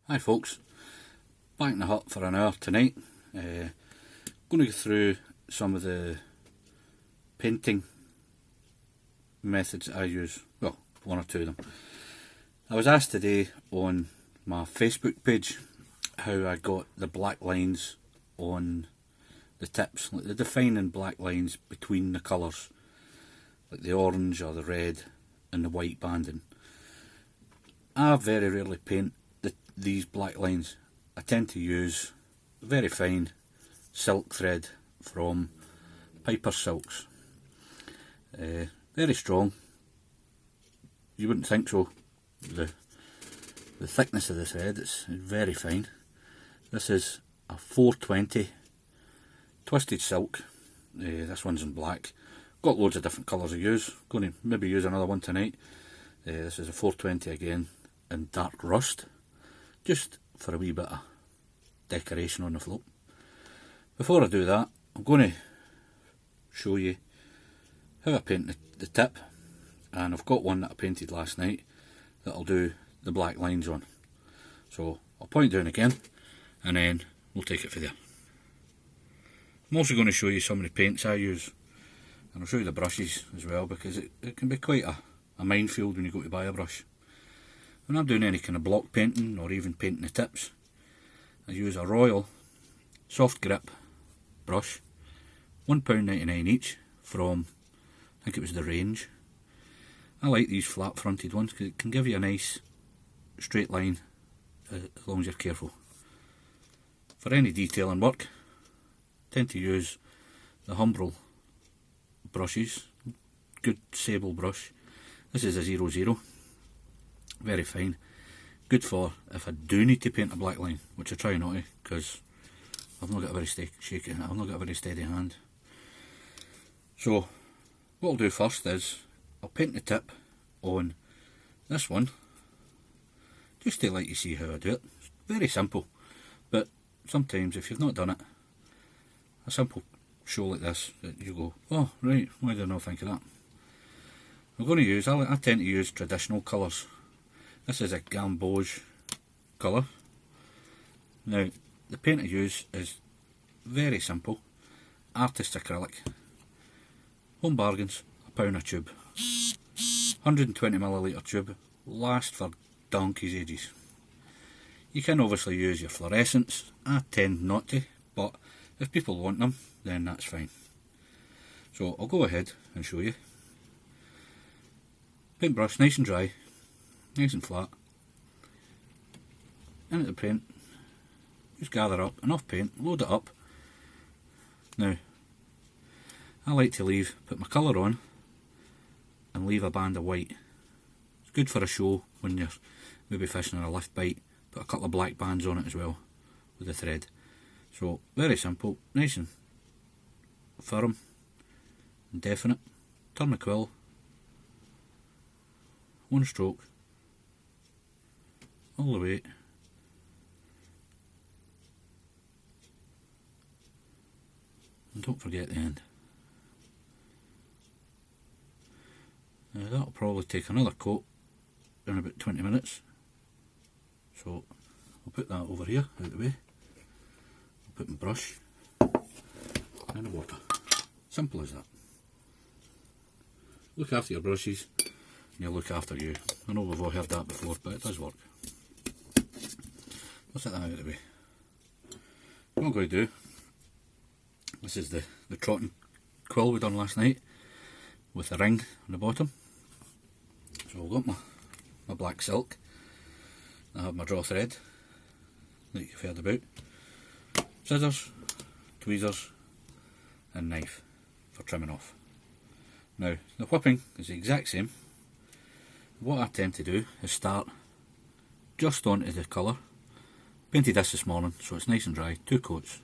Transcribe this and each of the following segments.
Hi folks, back in the hut for an hour tonight. Going to go through some of the painting methods I use, well, one or two of them. I was asked today on my Facebook page how I got the black lines on the tips, like the defining black lines between the colours, like the orange or the red and the white banding. I very rarely paint these black lines. I tend to use very fine silk thread from Piper Silks. Very strong. You wouldn't think so. The thickness of the thread, it's very fine. This is a 420 twisted silk. This one's in black. Got loads of different colours to use. Going to maybe use another one tonight. This is a 420 again in dark rust, just for a wee bit of decoration on the float. Before I do that, I'm going to show you how I paint the tip, and I've got one that I painted last night that I'll do the black lines on. So I'll point down again and then we'll take it from there. I'm also going to show you some of the paints I use, and I'll show you the brushes as well, because it can be quite a minefield when you go to buy a brush. When I'm doing any kind of block painting or even painting the tips, I use a Royal soft grip brush, £1.99 each from, I think it was the Range. I like these flat fronted ones because it can give you a nice straight line as long as you're careful. For any detailing work, I tend to use the Humbrol brushes, good sable brush. This is a 00, very fine, good for if I do need to paint a black line, which I try not to because I've not got a very I've not got a very steady hand. So what I'll do first is I'll paint the tip on this one, just to let you see how I do it. It's very simple, but sometimes if you've not done it, a simple show like this, that you go, oh right, why did I not think of that? I'm going to use, I tend to use traditional colours. This is a gamboge colour. Now the paint I use is very simple, artist acrylic. Home bargains, £1 a tube. 120ml tube, last for donkey's ages. You can obviously use your fluorescents. I tend not to, but if people want them, then that's fine. So I'll go ahead and show you. Paintbrush nice and dry, nice and flat. Into the paint, just gather up enough paint, load it up. Now, I like to put my colour on and leave a band of white. It's good for a show when you're maybe fishing on a lift bite. Put a couple of black bands on it as well with the thread. So very simple, nice and firm and definite. Turn the quill, one stroke, all the way. And don't forget the end. Now that'll probably take another coat in about 20 minutes. So I'll put that over here, out of the way. I'll put my brush and the water. Simple as that. Look after your brushes and you'll look after you. I know we've all heard that before, but it does work. Let's set that out of the way. What I'm going to do, this is the trotting quill we done last night with a ring on the bottom. So I've got my black silk. I have my draw thread that you've heard about, scissors, tweezers and knife for trimming off. Now the whipping is the exact same. What I tend to do is start just onto the colour. Painted this morning so it's nice and dry, 2 coats.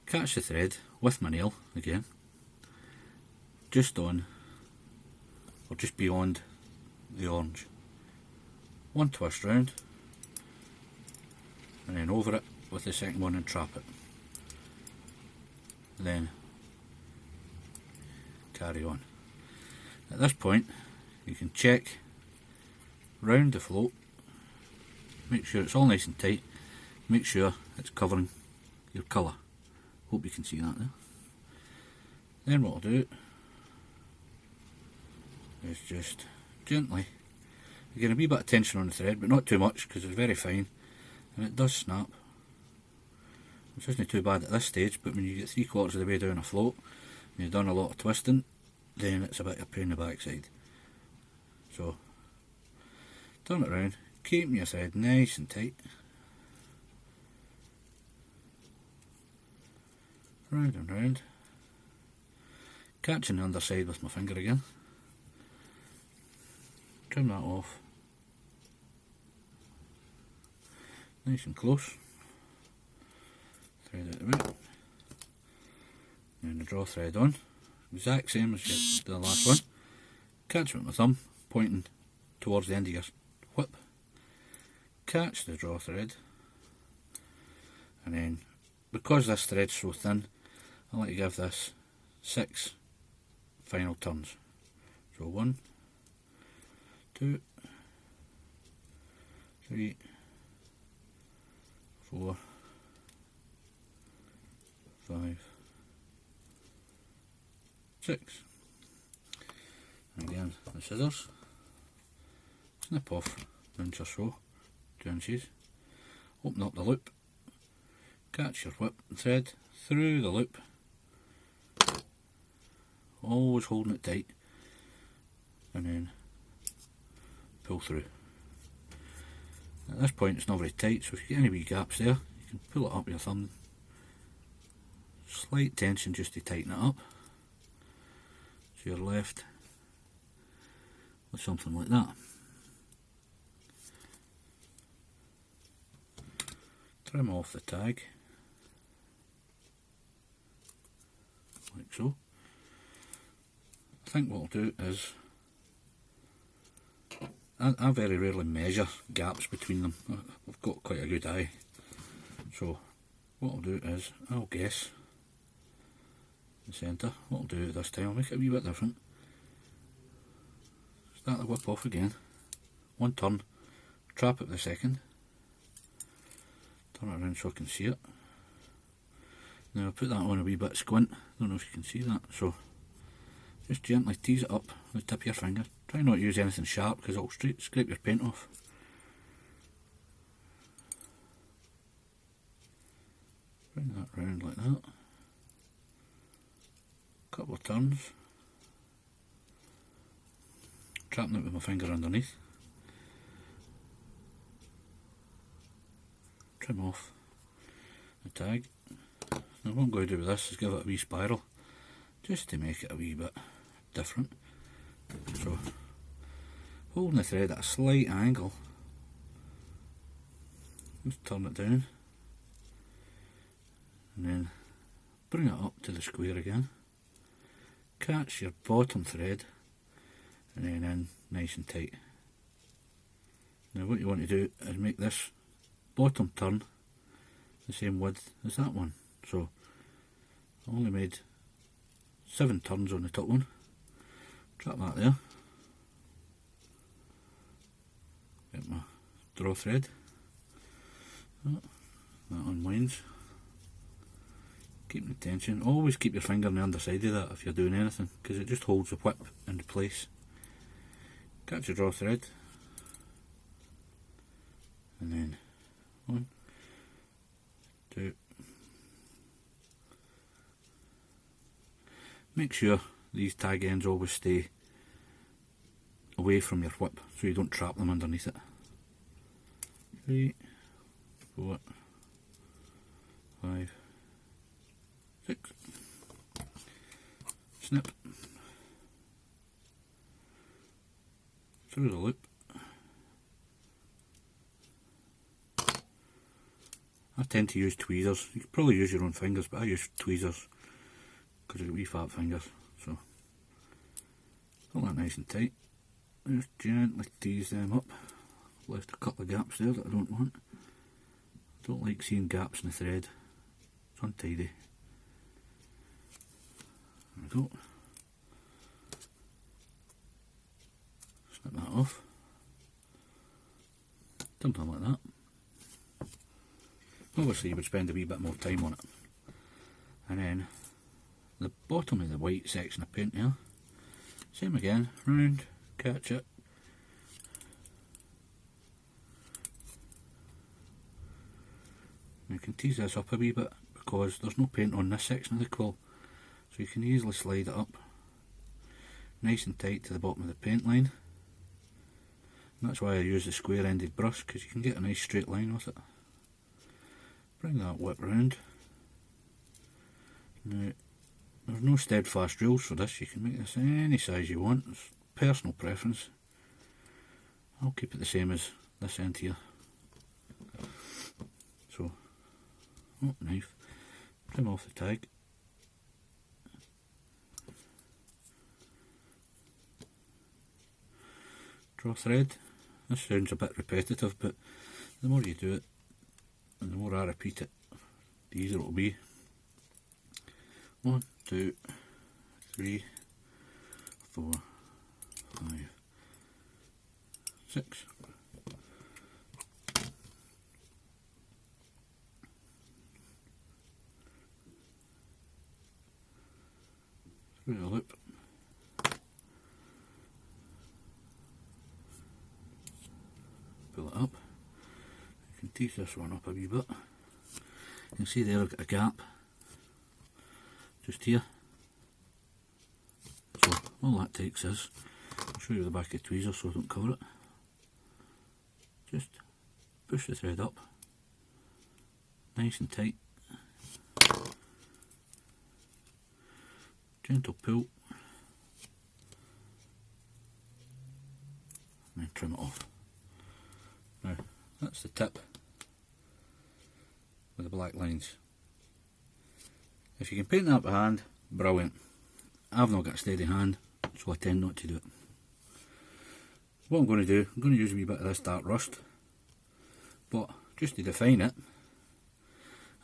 Catch the thread with my nail again, just on or just beyond the orange. One twist round and then over it with the second one and trap it. Then carry on. At this point you can check round the float, make sure it's all nice and tight, make sure it's covering your colour. Hope you can see that there. Then what I'll do is just gently, again a wee bit of tension on the thread, but not too much because it's very fine and it does snap, which isn't too bad at this stage, but when you get 3/4 of the way down a float and you've done a lot of twisting, then it's a bit of a pain in the backside. So turn it around, keeping your thread nice and tight, round and round, catching the underside with my finger again, trim that off nice and close, thread out the way, and the draw thread on, exact same as the last one, catch it with my thumb, pointing towards the end of your whip, catch the draw thread, and then because this thread's so thin, I like to give this 6 final turns. So 1, 2, 3, 4, 5, 6. And again, the scissors, snip off an inch or so, 2 inches, open up the loop, catch your whip and thread through the loop, always holding it tight, and then pull through. At this point it's not very tight, so if you get any wee gaps there, you can pull it up with your thumb, slight tension just to tighten it up, so you're left with something like that. Trim off the tag, like so. I think what I'll do is, I very rarely measure gaps between them. I've got quite a good eye, so what I'll do is, I'll guess the centre. What I'll do this time, I'll make it a wee bit different. Start the whip off again, one turn, trap it the second, turn it around so I can see it. Now I'll put that on a wee bit squint, I don't know if you can see that, so just gently tease it up with the tip of your finger. Try not to use anything sharp because it'll scrape your paint off. Bring that round like that. Couple of turns. Trapping it with my finger underneath. Trim off the tag. Now what I'm going to do with this is give it a wee spiral, just to make it a wee bit different. So, holding the thread at a slight angle, just turn it down, and then bring it up to the square again, catch your bottom thread, and then in nice and tight. Now what you want to do is make this bottom turn the same width as that one. So I only made 7 turns on the top one. Trap that there. Get my draw thread. That unwinds. Keep the tension. Always keep your finger on the underside of that if you're doing anything, because it just holds the whip into place. Catch your draw thread, and then 1, 2. Make sure these tag ends always stay away from your whip so you don't trap them underneath it. 3, 4, 5, 6. Snip through the loop. I tend to use tweezers. You could probably use your own fingers, but I use tweezers because I've got wee fat fingers. So pull that nice and tight. Just gently tease them up. Left a couple of gaps there that I don't want. I don't like seeing gaps in the thread. It's untidy. There we go. Snip that off. something like that. Obviously you would spend a wee bit more time on it. And then the bottom of the white section of paint here, same again, round, catch it. You can tease this up a wee bit because there's no paint on this section of the quill, so you can easily slide it up nice and tight to the bottom of the paint line. And that's why I use the square ended brush, because you can get a nice straight line with it. Bring that whip round. Now, there's no steadfast rules for this, you can make this any size you want, it's personal preference. I'll keep it the same as this end here. So, knife, trim off the tag. Draw thread. This sounds a bit repetitive, but the more you do it, and the more I repeat it, the easier it will be. 1, 2, 3, 4, 5, 6. Through the loop. Pull it up. You can tease this one up a wee bit. You can see there I've got a gap just here. So all that takes is, I'll show you the back of the tweezer so I don't cover it. Just push the thread up, nice and tight. Gentle pull, and then trim it off. Now that's the tip with the black lines. If you can paint that by hand, brilliant. I've not got a steady hand, so I tend not to do it. What I'm going to do, I'm going to use a wee bit of this dark rust, but just to define it,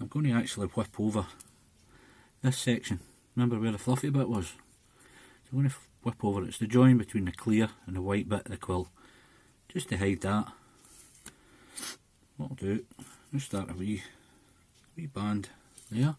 I'm going to actually whip over this section. Remember where the fluffy bit was? So I'm going to whip over it. It's the join between the clear and the white bit of the quill, just to hide that. What I'll do, just start a wee band there.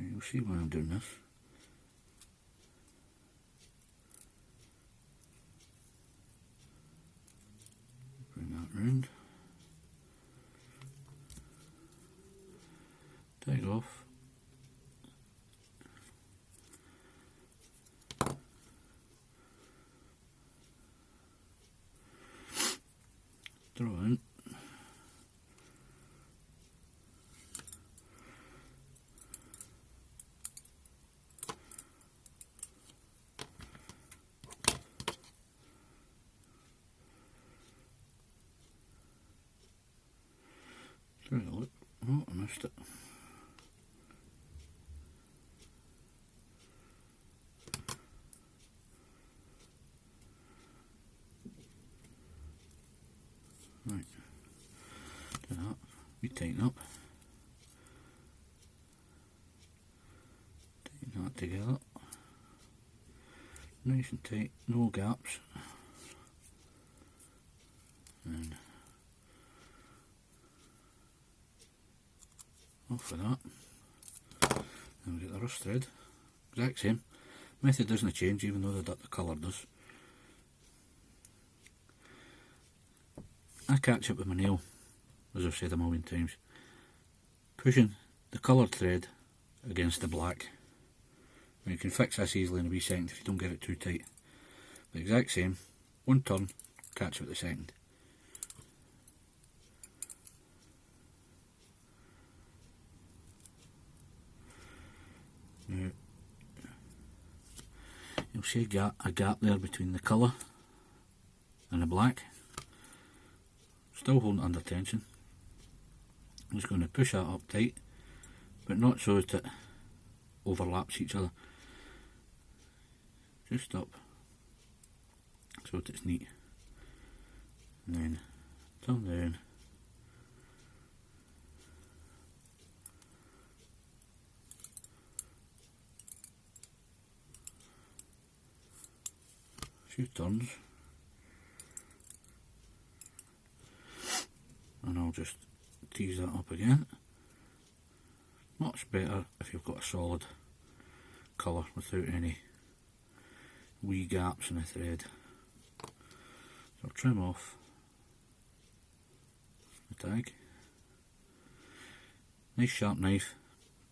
You'll see why I'm doing this. Bring that round. Take off. Throw in. Through the loop. Oh, I missed it. Right, do that, we tighten up, tighten that together, nice and tight, no gaps, and off with that. Then we get the rust thread, exact same, method doesn't change even though the colour does. I catch it with my nail, as I've said a million times, pushing the coloured thread against the black. And you can fix this easily in a wee second if you don't get it too tight. The exact same, one turn, catch it with the second. Now, you'll see a gap there between the colour and the black. Still holding it under tension. I'm just going to push that up tight, but not so that it overlaps each other. Just up so that it's neat. And then turn down few turns, and I'll just tease that up again. Much better if you've got a solid colour without any wee gaps in the thread. So I'll trim off the tag. Nice sharp knife,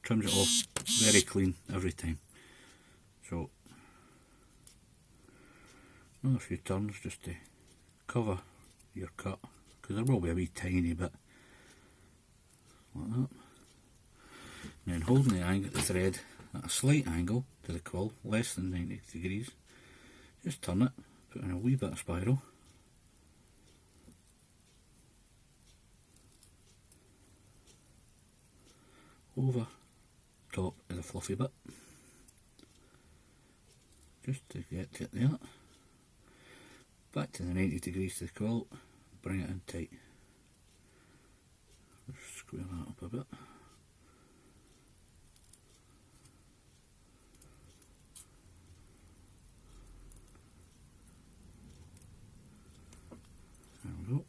trims it off very clean every time. So another few turns just to cover your cut, because there will be a wee tiny bit like that. And then holding the thread at a slight angle to the quill, less than 90 degrees, just turn it, put in a wee bit of spiral, over top of the fluffy bit, just to get it there. Back to the 90 degrees to the quill, bring it in tight. Just square that up a bit. There we go.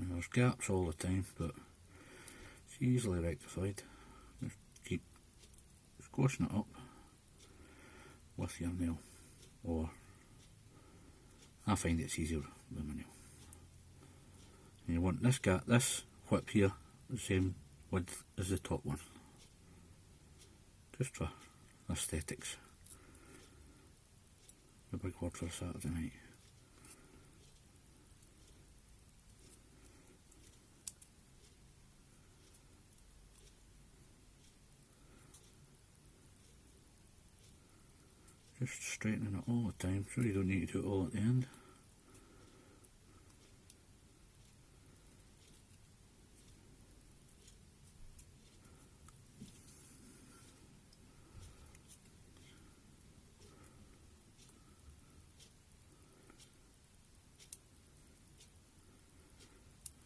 There's gaps all the time, but it's easily rectified. Just keep squashing it up with your nail, or I find it's easier with my nail. And you want this whip here the same width as the top one, just for aesthetics. The big word for a Saturday night. Just straightening it all the time, so you don't need to do it all at the end.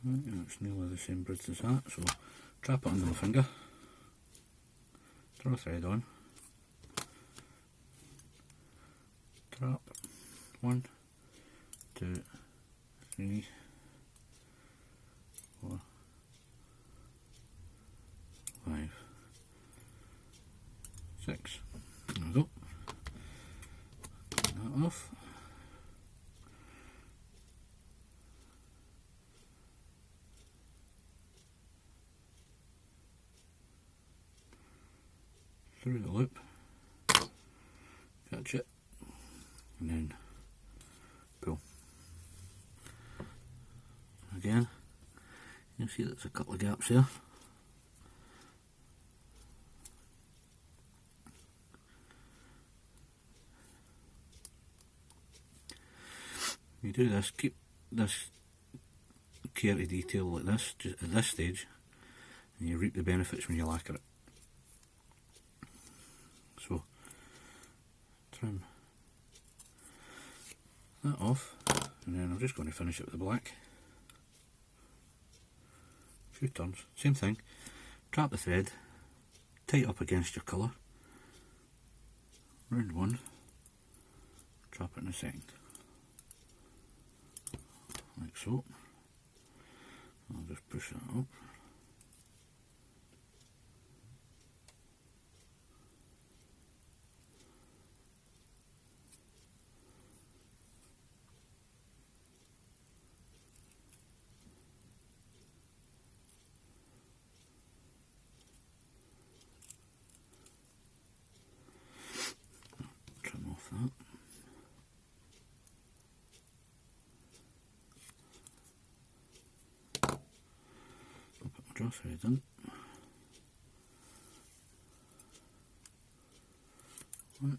Right, it's nearly the same breadth as that, so trap it under my finger, throw a thread on, trap, 1, 2, 3, 4, 5, 6. There we go. Take that off. Through the loop, catch it, and then pull. Again, you see there's a couple of gaps there. You do this, keep this care to detail like this, just at this stage, and you reap the benefits when you lacquer it. So, trim that off, and then I'm just going to finish it with the black. A few turns, same thing, trap the thread, tight up against your colour, round one, trap it in the second, like so. I'll just push that up. Trim off that. I'll put my draw thread in. 1,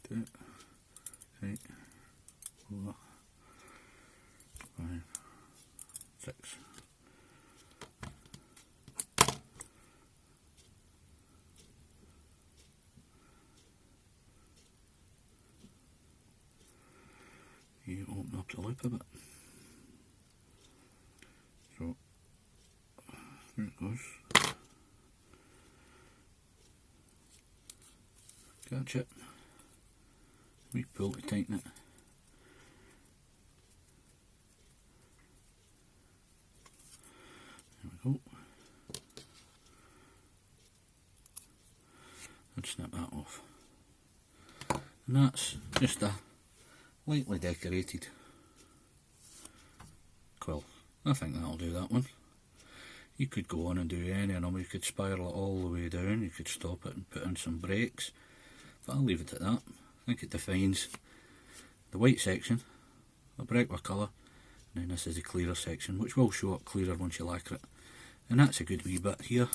2, 3, 4, 5, 6. You open up the loop a bit. goes. Catch it. We pull to tighten it. There we go. And snip that off. And that's just a lightly decorated quill. I think that'll do that one. You could go on and do any of them. You could spiral it all the way down. You could stop it and put in some breaks. But I'll leave it at that. I think it defines the white section, a brighter colour, and then this is the clearer section, which will show up clearer once you lacquer it. And that's a good wee bit here.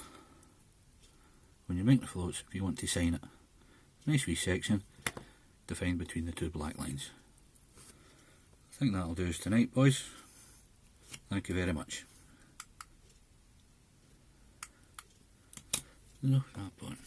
When you make the floats, if you want to sign it. Nice wee section, defined between the two black lines. I think that'll do us tonight, boys. Thank you very much. No, that point.